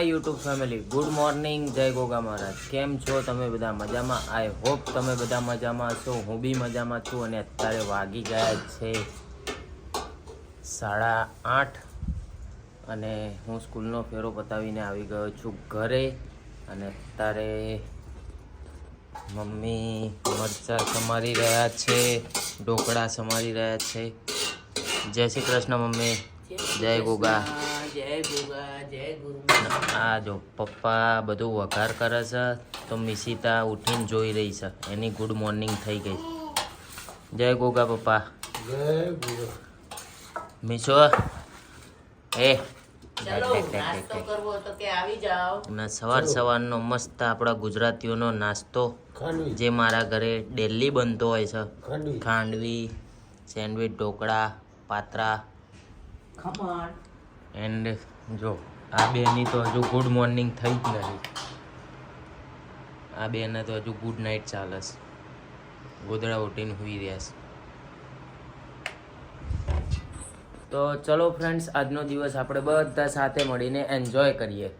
My YouTube family, good morning, જય ગોગા મહારાજ। કેમ છો તમે બધા? મજામાં? આઈ હોપ તમે બધા મજામાં છો। હું બી મજામાં છું અને અત્યારે વાગી ગયા છે 8:30 અને હું સ્કૂલનો ફેરો પતાવીને આવી ગયો છું ઘરે। અને અત્યારે મમ્મી મરચાં સમારી રહ્યા છે, ઢોકળા સમારી રહ્યા છે। જય શ્રી કૃષ્ણ મમ્મી, જય ગોગા। જય ગોગા, જય ગુરુ। આ જો પપ્પા બધું વઘાર કરે છે તો મિશિતા ઉઠીને જોઈ રહી છે, એની ગુડ મોર્નિંગ થઈ ગઈ। જય ગોગા પપ્પા, જય ગોગા। મીશો એ ચલો નાસ્તો કરવો તો કે આવી જાઓ। અને સવારનો મસ્ત આપણા ગુજરાતીઓનો નાસ્તો જે મારા ઘરે ડેલી બનતો હોય છે, ખાંડવી, સેન્ડવિચ, ઢોકળા, પાત્રા, ખમણ। એન્ડ જો આ બેની તો હજુ ગુડ મોર્નિંગ થઈ જ નથી, આ બેને તો હજુ ગુડ નાઇટ ચાલે છે, ગોદડા ઉઠીને સૂઈ રહ્યા છે। તો ચલો ફ્રેન્ડ્સ, આજનો દિવસ આપણે બધા સાથે મળીને એન્જોય કરીએ।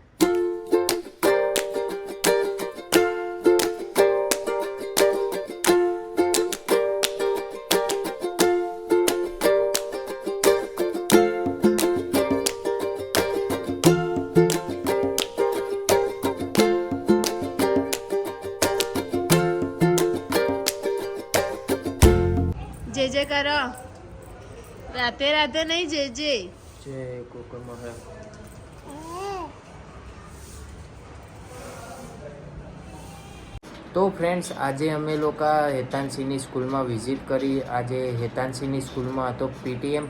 જે જે કરો, રાતે રાતે નહીં જે જે। જય ગોકુળ મહારાજ। તો ફ્રેન્ડ્સ, આજે અમે લોકો હેતાંશીની સ્કૂલમાં વિઝિટ કરી। આજે હેતાંશીની સ્કૂલમાં હતો પીટીએમ,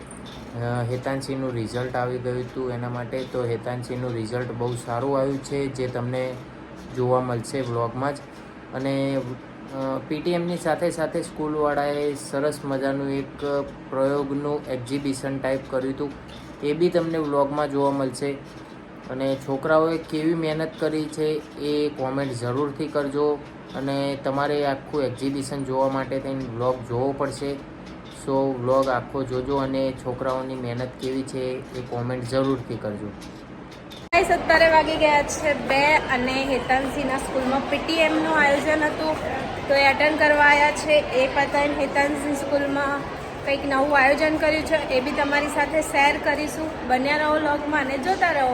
હેતાંશીનું રિઝલ્ટ આવી ગયું હતું એના માટે। તો હેતાંશીનું રિઝલ્ટ બહુ સારું આવ્યું છે, જે તમને જોવા મળશે વ્લોગમાં જ। અને પીટીએમની સાથે સાથે સ્કૂલવાળાએ સરસ મજાનું એક પ્રયોગનું એક્ઝિબિશન ટાઈપ કર્યું હતું, એ બી તમને વ્લોગમાં જોવા મળશે। અને છોકરાઓએ કેવી મહેનત કરી છે એ કોમેન્ટ જરૂરથી કરજો। અને તમારે આખું એક્ઝિબિશન જોવા માટે થઈને વ્લોગ જોવો પડશે। સો વ્લોગ આખો જોજો અને છોકરાઓની મહેનત કેવી છે એ કોમેન્ટ જરૂરથી કરજો। 17 વાગી ગયા છે 2 અને હેતાંશીના સ્કૂલમાં પીટીએમનું આયોજન હતું, તો એ અટેન્ડ કરવા આવ્યા છે। એ પતાવીને હેતાંશી સ્કૂલમાં કંઈક નવું આયોજન કર્યું છે, એ બી તમારી સાથે શેર કરીશું। બન્યા રહો વ્લોગમાં અને જોતા રહો।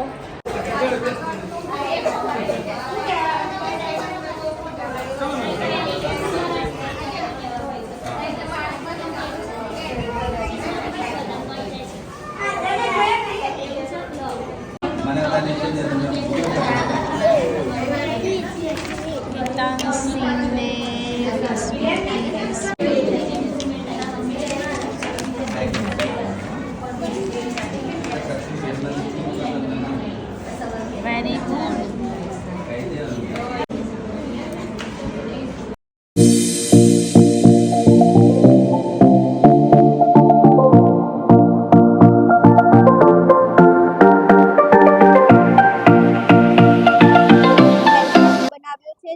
Very good.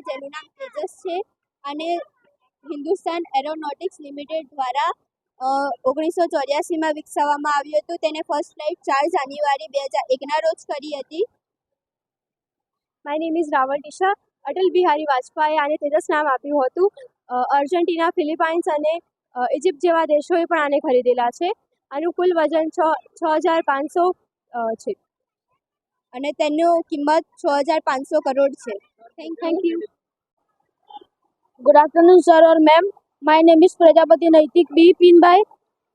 જેનું નામ તેજસ છે અને હિન્દુસ્તાન એરોનોટિક્સ લિમિટેડ દ્વારા 1984માં વિકસાવવામાં આવ્યું હતું। તેને ફર્સ્ટ ફ્લાઇટ 4 જાન્યુઆરી 2001ના રોજ કરી હતી। My name is Rawal Tisha. Atal Bihari વાજપેયીએ આને તેજસ નામ આપ્યું હતું। અર્જેન્ટિના, ફિલિપાઇન્સ અને ઇજિપ્ત જેવા દેશોએ પણ આને ખરીદેલા છે। આનું કુલ વજન 6500 છે અને તેનું કિંમત 6500 કરોડ છે। Thank you. Good afternoon, sir or ma'am. My name is Prajapati નૈતિક બી પિનભાઈ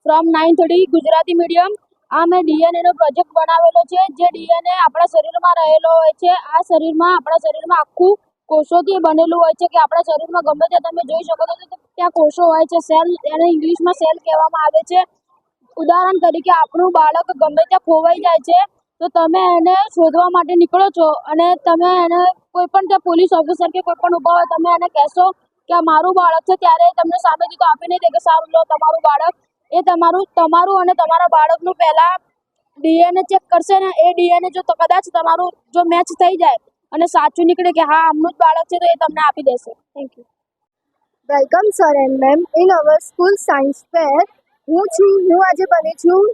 from 930 ગુજરાતી મીડિયમ। આ મેં ડીએનએ નો પ્રોજેક્ટ બનાવેલો છે, જે ડીએનએ આપણા શરીરમાં રહેલો હોય છે। આ આપણા શરીરમાં આખું કોષોથી બનેલું હોય છે, કે આપણા શરીરમાં ગમે ત્યાં તમે જોઈ શકો છો તો ત્યાં કોષો હોય છે, સેલ, એને ઇંગ્લિશમાં સેલ કહેવામાં આવે છે। ઉદાહરણ તરીકે આપણું બાળક ગમે ત્યાં ખોવાઈ જાય છે તો તમે એને શોધવા માટે નીકળો છો અને તમે એને કોઈ પણ ત્યાં પોલીસ ઓફિસર કે કોઈ પણ ઊભા હોય, તમે એને કહેશો કે આ મારું બાળક છે, ત્યારે તમને સામેથી તો આપી નહીં દે કે સારું લો તમારું બાળક। એ તમારું અને તમારા બાળકનું પહેલા ડીએનએ ચેક કરશે ને, એ ડીએનએ જો કદાચ તમારું જો મેચ થઈ જાય અને સાચું નીકળે કે હા આમનું જ બાળક છે, તો એ તમને આપી દેશે। Thank you. Welcome sir and ma'am in our school science fair. હું આજે બની છું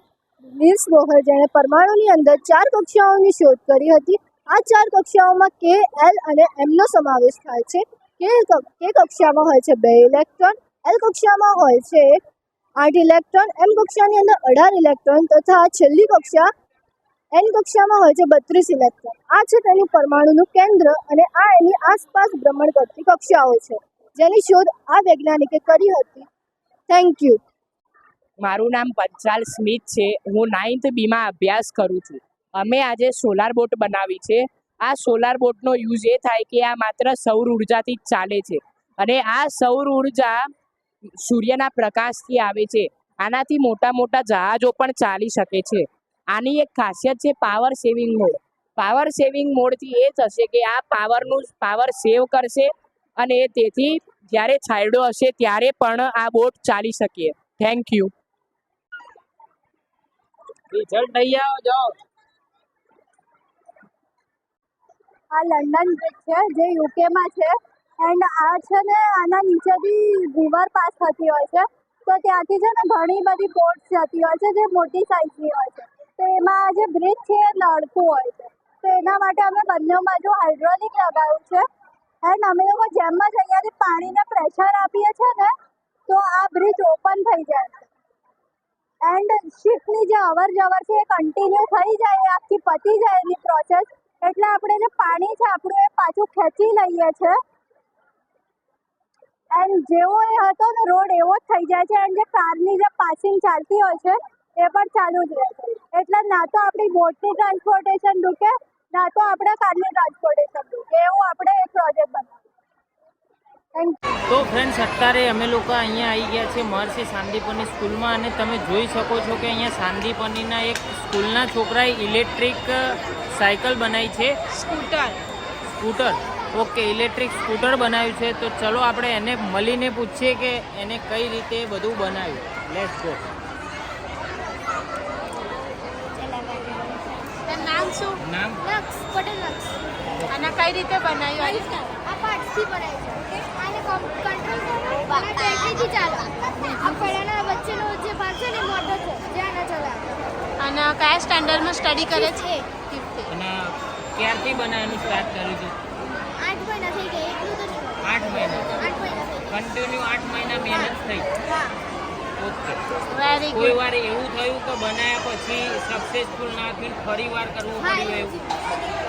નીલ્સ બોહર, જેણે પરમાણુની અંદર 4 કક્ષાઓની શોધ કરી હતી। આ 4 કક્ષાઓમાં કે, એલ અને એમનો સમાવેશ થાય છે. કે કક્ષામાં હોય છે 2 ઇલેક્ટ્રોન, એલ કક્ષામાં હોય છે 8 ઇલેક્ટ્રોન, એમ કક્ષાની અંદર 18 ઇલેક્ટ્રોન તથા છેલ્લી કક્ષા એન કક્ષામાં હોય છે 32 ઇલેક્ટ્રોન. આ છે તેનું પરમાણુનું કેન્દ્ર અને આ એની આસપાસ ભ્રમણ કરતી કક્ષાઓ છે, જેની શોધ આ વૈજ્ઞાનિકે કરી હતી. Thank you. મારું નામ પંચાલ સ્મિથ છે. હું 9th બીમાં અભ્યાસ કરું છું. અમે આજે સોલાર બોટ બનાવી છે. આ સોલાર બોટનો યુઝ એ થાય કે આ માત્ર સૌર ઉર્જાથી જ ચાલે છે અને આ સૌર ઉર્જા સૂર્યના પ્રકાશથી આવે છે. આનાથી મોટા મોટા જહાજો પણ ચાલી શકે છે. આની એક ખાસિયત છે power saving mode. Power saving મોડથી એ થશે કે આ પાવર સેવ કરશે અને તેથી જ્યારે છાંયડો હશે ત્યારે પણ આ બોટ ચાલી શકે. Thank you. રિઝલ્ટ લઈ આવો જાઓ. આ લંડન બ્રિજ છે જે યુકેમાં છે એન્ડ આ છે ને આના નીચેથી રિવર પાસ થતી હોય છે, તો ત્યાંથી છે ને ઘણી બધી બોટ્સ જતી હોય છે જે મોટી સાઇઝની હોય છે. તો એમાં જે બ્રિજ છે એ લડતું હોય છે, તો એના માટે અમે બંને બાજુ હાઇડ્રોલિક લગાવ્યું છે એન્ડ અમે લોકો જેમ જ અહીંયાથી પાણીને પ્રેશર આપીએ છીએ ને તો આ બ્રિજ ઓપન થઈ જાય છે એન્ડ શિપની જે અવર જવર છે એ કન્ટિન્યુ થઈ જાય, આખી પતી જાય એની પ્રોસેસ. એટલે આપણે જે પાણી છે આપણું એ પાછું ખેંચી લઈએ છીએ એન્ડ જેવો એ હતો ને રોડ એવો જ થઈ જાય છે એન્ડ જે કારની જે પાસિંગ ચાલતી હોય છે એ પણ ચાલુ જ રહે છે. એટલે ના તો આપણી બોટની ટ્રાન્સપોર્ટેશન રૂકે, ના તો આપણે કારની ટ્રાન્સપોર્ટેશન રૂકે, એવું આપણે એક પ્રોજેક્ટ બનાવ્યો. તો ફ્રેન્ડ્સ, અત્યારે અમે લોકો અહીંયા આવી ગયા છે મહર્ષિ શાંતિપની સ્કૂલમાં અને તમે જોઈ શકો છો કે અહીંયા શાંતિપનીના એક સ્કૂલના છોકરાએ ઇલેક્ટ્રિક સાયકલ બનાવી છે. સ્કૂટર. ઓકે, ઇલેક્ટ્રિક સ્કૂટર બનાવ્યું છે. તો ચલો આપણે એને મળીને પૂછીએ કે એને કઈ રીતે બધું બનાવ્યું. Let's go. નામ શું? નામ લક્ષ પટેલ લક્ષ. અને કઈ રીતે બનાવ્યું? આ પાર્ટસથી બનાવી છે. આને કંટ્રોલ કરવાનું અને બેટરીથી ચાલે. આ પહેલાના વચ્ચેનો જે ભાગ છે ને મોટર છે જે આને ચલાવે. અને કયા સ્ટાન્ડર્ડમાં સ્ટડી કરે છે? અને ક્યારથી બનાવવાનું સ્ટાર્ટ કર્યું હતું? 8 મહિના થઈ ગયા. એટલું તો નહીં. 8 મહિના. 8 મહિના થઈ ગયા. કન્ટિન્યુ 8 મહિના મહેનત થઈ. હા. ઓકે. વેરી કોઈ ગુડ. વાર એવું થયું કે બનાવ્યા પછી સક્સેસફુલ ના થયું, ફરી વાર કરવું હા, પડ્યું એવું એવું?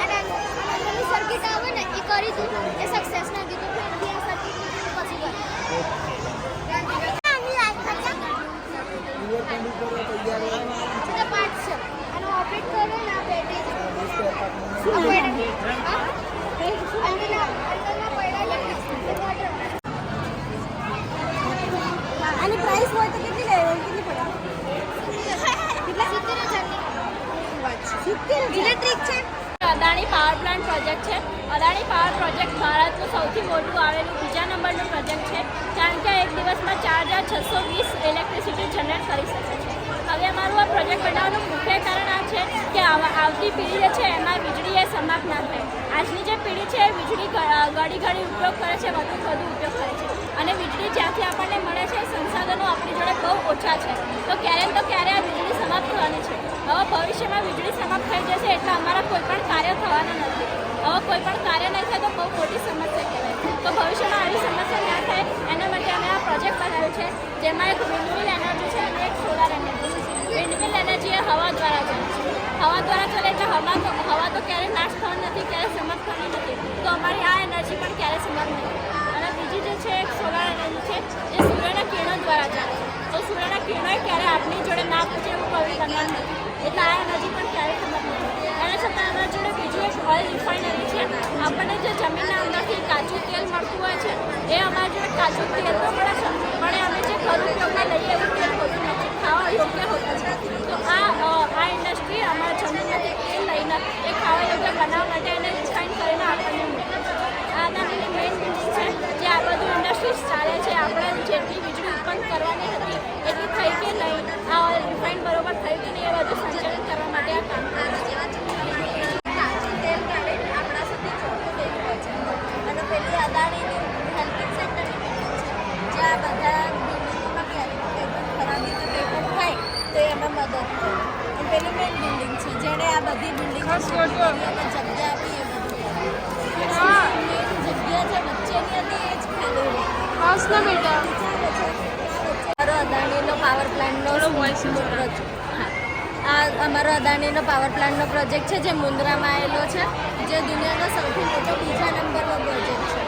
અને અંદરની સર્કિટ આવે ને એ કરી દીધું એ સક્સેસ ના કીધું ફરીથી આ સર્કિટ પછી કરી. આની લાઈટ ખર્ચા પાર્ટ છે અને ઓપરેટ કરે ને આ બેટરી અને પ્રાઇસ હોય તો કેટલી કેટલી પડે? કેટલા? 70,000 ઇલેક્ટ્રિક છે. અદાણી પાવર પ્લાન્ટ પ્રોજેક્ટ છે. અદાણી પાવર પ્રોજેક્ટ ભારતનું સૌથી મોટું આવેલું બીજા નંબરનું પ્રોજેક્ટ છે, કારણ કે એક દિવસમાં 4620 ઇલેક્ટ્રિસિટી જનરેટ કરી શકે છે. હવે અમારું આ પ્રોજેક્ટ બનાવવાનું મુખ્ય કારણ આ છે કે આવતી પેઢી જે છે એમાં વીજળી એ સમાપ્ત ના થાય. આજની જે પેઢી છે એ વીજળી ઘડી ઉપયોગ કરે છે, વધુ ઉપયોગ કરે છે અને વીજળી જ્યાંથી આપણને મળે છે સંસાધનો આપણી જોડે બહુ ઓછા છે. તો ક્યારે આ વીજળી સમાપ્ત થવાની છે. હવે ભવિષ્યમાં વીજળી સમાપ્ત થઈ જશે એટલે અમારા કોઈ પણ કાર્ય થવાના નથી. હવે કોઈ પણ કાર્ય નહીં થાય તો બહુ મોટી સમસ્યા કહેવાય. તો ભવિષ્યમાં આવી સમસ્યા ના થાય એના માટે અમે આ પ્રોજેક્ટ બનાવ્યો છે, જેમાં એક વિન્ડમિલ એનર્જી છે અને એક સોલાર એનર્જી છે. વિન્ડમિલ એનર્જી એ હવા દ્વારા ચાલે છે. હવા દ્વારા ચાલે એટલે હવા તો ક્યારેય નાશ થવાની નથી, ક્યારેય સમાપ્ત થવાની નથી. તો અમારી આ એનર્જી પણ ક્યારેય સમાપ્ત નહીં થાય. અને બીજી જે છે એક સોલાર એનર્જી છે જે સૂર્યના કિરણો દ્વારા ચાલે છે. તો સૂર્યના કિરણોએ ક્યારે આપણી જોડે ના પહોંચે એવું કોઈ કરવાનું નથી. એટલે આ એનર્જી પણ ક્યારેય સમાપ્ત નથી. એના છતાં અમારા જોડે બીજું એક ઓઇલ રિફાઇનરી છે. આપણને જે જમીનના અંદરથી કાચું તેલ મળતું હોય છે એ અમારા જોડે કાચું તેલ તો મળે છે, પણ અમે જે ઘર ઉપયોગમાં લઈએ એવું તેલ હોતું નથી, ખાવા યોગ્ય હોતું છે. તો આ ઇન્ડસ્ટ્રી અમારા જમીનમાંથી તેલ લઈને એ ખાવા યોગ્ય બનાવવા માટે એને રિફાઇન કરીને આપણને મૂકે છે. આ નાની મેઇન બિલ્ડિંગ છે જે આ બધું ઇન્ડસ્ટ્રીઝ ચાલે છે. આપણે જેટલી વીજળી ઉત્પન્ન કરવાની હતી એટલી થઈ કે નહીં, આ ઓઇલ રિફાઇન બરોબર થઈ કે નહીં, એ બધું સંચાલન કરવા માટે આ કામ કરે છે. તેલ કાઢે આપણા સુધી ચોખ્ખું તેલ પહોંચે અને પેલી અદાણીની હેલ્પિંગ સેન્ટરની બિલ્ડિંગ છે જ્યાં બધા બિલ્ડિંગોમાં ક્યારેક કંઈ પણ ખરાબી કે કંઈ પણ થાય તો એમાં મદદ કરે. અને પેલી મેઇન બિલ્ડિંગ છે જે જેણે આ બધી બિલ્ડિંગ જગ્યા આપી એ બધી જગ્યા જે વચ્ચેની હતી એ જ ખાલી રહી. અમારો અદાણીનો પાવર પ્લાન્ટનો આ અમારો અદાણીનો પાવર પ્લાન્ટનો પ્રોજેક્ટ છે જે મુન્દ્રામાં આવેલો છે, જે દુનિયાનો સૌથી મોટો બીજા નંબરનો પ્રોજેક્ટ છે.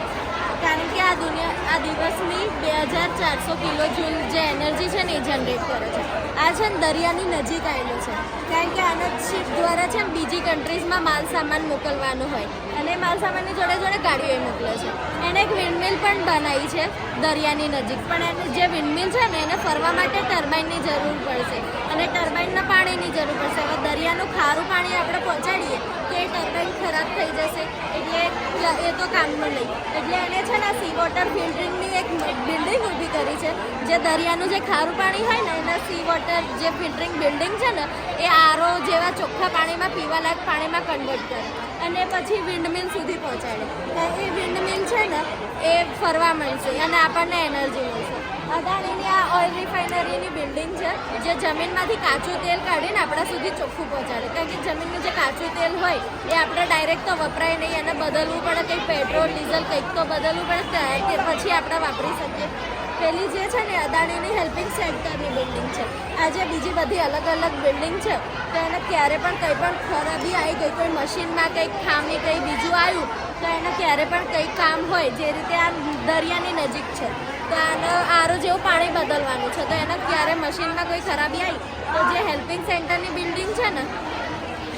કારણ કે આ દિવસની 2400 કિલો જૂલ જે એનર્જી છે ને એ જનરેટ કરે છે. આ છે ને દરિયાની નજીક આવેલો છે, કારણ કે આના શિપ દ્વારા છે ને બીજી કન્ટ્રીઝમાં માલ સામાન મોકલવાનો હોય અને માલ સામાનની જોડે જોડે ગાડીઓ મોકલે છે. એને એક વિન્ડમિલ પણ બનાવી છે દરિયાની નજીક, પણ એને જે વિન્ડમિલ છે ને એને ફરવા માટે ટર્બાઇનની જરૂર પડશે અને ટર્બાઇનના પાણીની જરૂર પડશે. હવે દરિયાનું ખારું પાણી આપણે પહોંચાડીએ તો એ ટર્બાઇન ખરાબ થઈ જશે, એટલે એ તો કામનું નહીં. એટલે એને છે ને સી વોટર ફિલ્ટરિંગની એક બિલ્ડિંગ ઊભી કરી છે, જે દરિયાનું જે ખારું પાણી હોય ને એના સી વોટર જે ફિલ્ટરિંગ બિલ્ડિંગ છે ને એ આરો જેવા ચોખ્ખા પાણીમાં પીવાલાયક પાણીમાં કન્વર્ટ કરે અને પછી વિન્ડમિલ સુધી પહોંચાડે. એ વિન્ડમિલ છે ને એ ફરવા મળશે અને આપણને એનર્જી મળશે. અદાણીની આ ઓઇલ રિફાઇનરીની બિલ્ડિંગ છે, જે જમીનમાંથી કાચું તેલ કાઢીને આપણા સુધી ચોખ્ખું પહોંચાડે. કારણ કે જમીનનું જે કાચું તેલ હોય એ આપણે ડાયરેક્ટ તો વપરાય નહીં, એને બદલવું પડે, કંઈક પેટ્રોલ ડીઝલ કંઈક તો બદલવું પડે, તે પછી આપણે વાપરી શકીએ. પેલી જે છે ને અદાણીની હેલ્પિંગ સેન્ટરની બિલ્ડિંગ છે. આ જે બીજી બધી અલગ અલગ બિલ્ડિંગ છે તો એને ક્યારે પણ કંઈ પણ ખરાબી આવી ગઈ, કોઈ મશીનમાં કંઈક ખામી કંઈ બીજું આવ્યું તો એને ક્યારે પણ કંઈ કામ હોય, જે રીતે આ દરિયાની નજીક છે તો આને આરો જેવું પાણી બદલવાનું છે, તો એને ક્યારે મશીનમાં કોઈ ખરાબી આવી તો જે હેલ્પિંગ સેન્ટરની બિલ્ડિંગ છે ને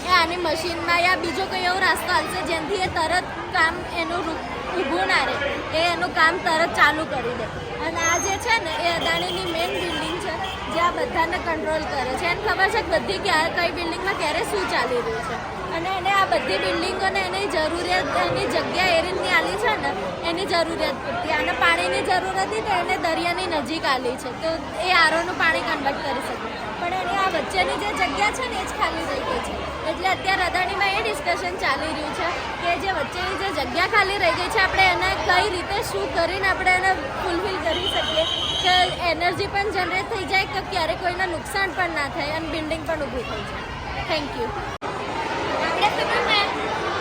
એ આની મશીનમાં યા બીજો કોઈ એવો રસ્તો આવશે જેનાથી એ તરત કામ એનું ઊભું ના રહે, એ એનું કામ તરત ચાલુ કરી દે. અને આ જે છે ને એ અદાણીની મેઇન બિલ્ડિંગ છે, જે આ બધાને કંટ્રોલ કરે છે. એને ખબર છે કે બધી કઈ બિલ્ડિંગમાં ક્યારે શું ચાલી રહ્યું છે અને એને આ બધી બિલ્ડિંગોને એની જરૂરિયાત, એની જગ્યા એ રીતની આલી છે ને એની જરૂરિયાત પૂરતી. આને પાણીની જરૂર હતી તો એને દરિયાની નજીક આલી છે તો એ આરોનું પાણી કન્વર્ટ કરી શકે, પણ એની આ વચ્ચેની જે જગ્યા છે ને એ જ ખાલી રહી ગઈ છે. એટલે અત્યારે અદાણીમાં એ ડિસ્કશન ચાલી રહ્યું છે કે જે વચ્ચેની જે જગ્યા ખાલી રહી ગઈ છે આપણે એને કઈ રીતે શું કરીને આપણે એને ફૂલફિલ કરી શકીએ કે એનર્જી પણ જનરેટ થઈ જાય, કે ક્યારે કોઈને નુકસાન પણ ના થાય અને બિલ્ડિંગ પણ ઊભી થઈ જાય. Thank you.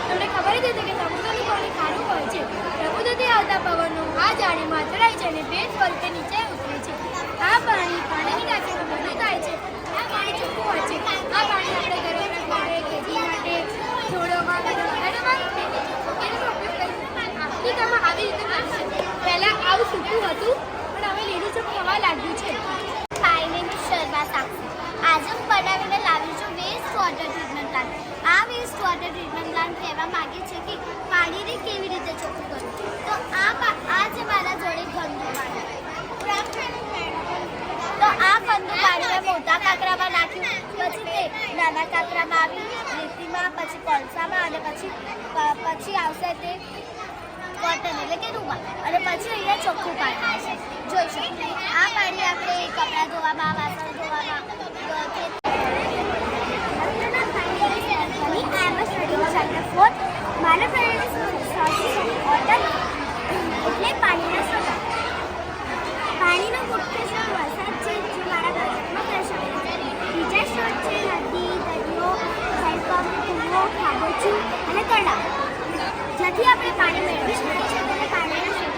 તમને ખબર જ હતી કે સમુદ્રનું પાણી ખારું હોય છે. સમુદ્રથી આવતા પવનો આ જાળીમાં અથડાય છે અને ભેજ સ્વરૂપે નીચે ઉતરે છે. આ પાણીની ટાંકીમાં બદલી થાય છે. આ પાણી ચોખ્ખું હોય છે. આ પાણી આપણે ઘરોના માટે, ખેતી માટે, છોડોમાં, એનામાં એનો ઉપયોગ કરી આફ્રિકામાં આવી રીતે થાય છે. પહેલાં આવું સૂકું હતું પણ હવે લીલુંછમ થવા લાગ્યું છે. માય નેમ ઇઝ શર્મા સાક્ષી. આજે હું બનાવીને લાવી છું વેસ્ટ વોટર ટ્રીટમેન્ટ પ્લાન્ટ. આ વેસ્ટ વોટર ટ્રીટમેન્ટ પ્લાન્ટ કહેવા માગે છે કે પાણીને કેવી રીતે ચોખ્ખું કરવું. તો આ જે મારા જોડે ગંદુ પાણી, તો આ ગંદુ પાણી મેં મોટા કાંકરામાં નાખ્યું, પછી તે નાના કાંકરામાં આવી, રેતીમાં, પછી કોલસામાં અને પછી આવશે તે કોટન એટલે કે રૂમાં, અને પછી અહીંયા ચોખ્ખું પાણી આવશે. જોઈ શકો આ પાણી આપણે કપડાં ધોવામાં, વાસણ ધોવામાં મારા એટલે પાણીના સ્ત્રોત. પાણીનો મુખ્ય સ્ત્રોત વરસાદ છે, જે મારા પ્રોજેક્ટમાં દર્શાવેલો છે. બીજા સ્ત્રોત છે નદી, દરિયો, હેન્ડપંપ, કૂવો, ખાબોચી અને તળાવ, જ્યાંથી આપણે પાણી મેળવી શકીએ છીએ. તેને પાણીના સ્ત્રોત.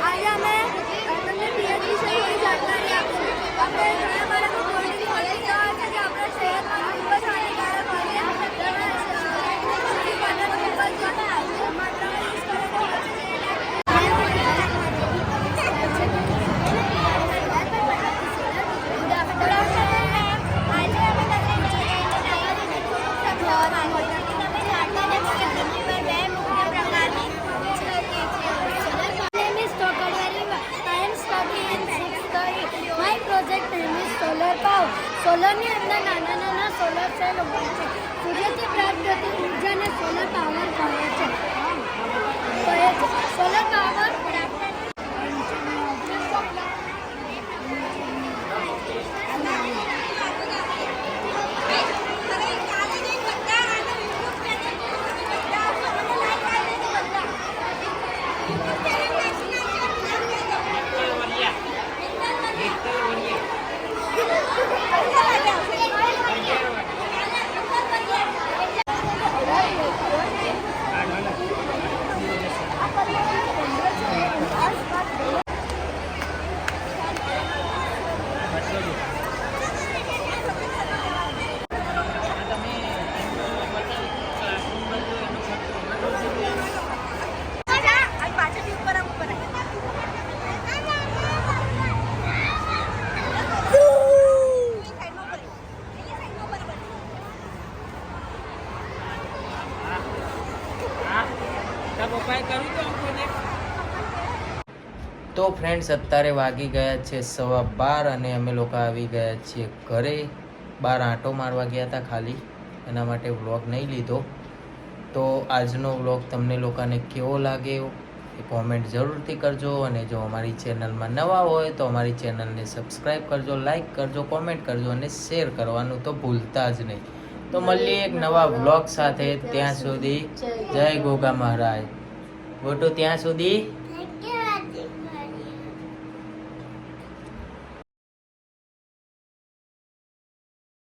આજે અમે તમને પીએચ વિશે થોડી જાણકારી આપશું. આપણે ઘણા બાળકો કોલ્ડ્રિંક કોલેજ જવા છે જે આપણા શહેરમાં ખૂબ જ હાનિકારક હોય છે. સોલરની અંદર નાના નાના સોલર સેલ હોય છે. સૂર્યથી પ્રાપ્ત થતી ઉર્જાને સોલર પાવર કહે છે. સોલર પાવર તો ફ્રેન્ડ્સ અત્યારે વાગી ગયા છે 12:15 અને અમે લોકો આવી ગયા છીએ ઘરે. બહાર આંટો મારવા ગયા હતા ખાલી, એના માટે વ્લોગ નહીં લીધો. તો આજનો વ્લોગ તમને લોકોને કેવો લાગ્યો એ કોમેન્ટ જરૂરથી કરજો. અને જો અમારી ચેનલમાં નવા હોય તો અમારી ચેનલને સબસ્ક્રાઈબ કરજો, લાઈક કરજો, કોમેન્ટ કરજો અને શેર કરવાનું તો ભૂલતા જ નહીં. તો મળીએ એક નવા વ્લોગ સાથે. ત્યાં સુધી જય ગોગા મહારાજ. ગોટુ ત્યાં સુધી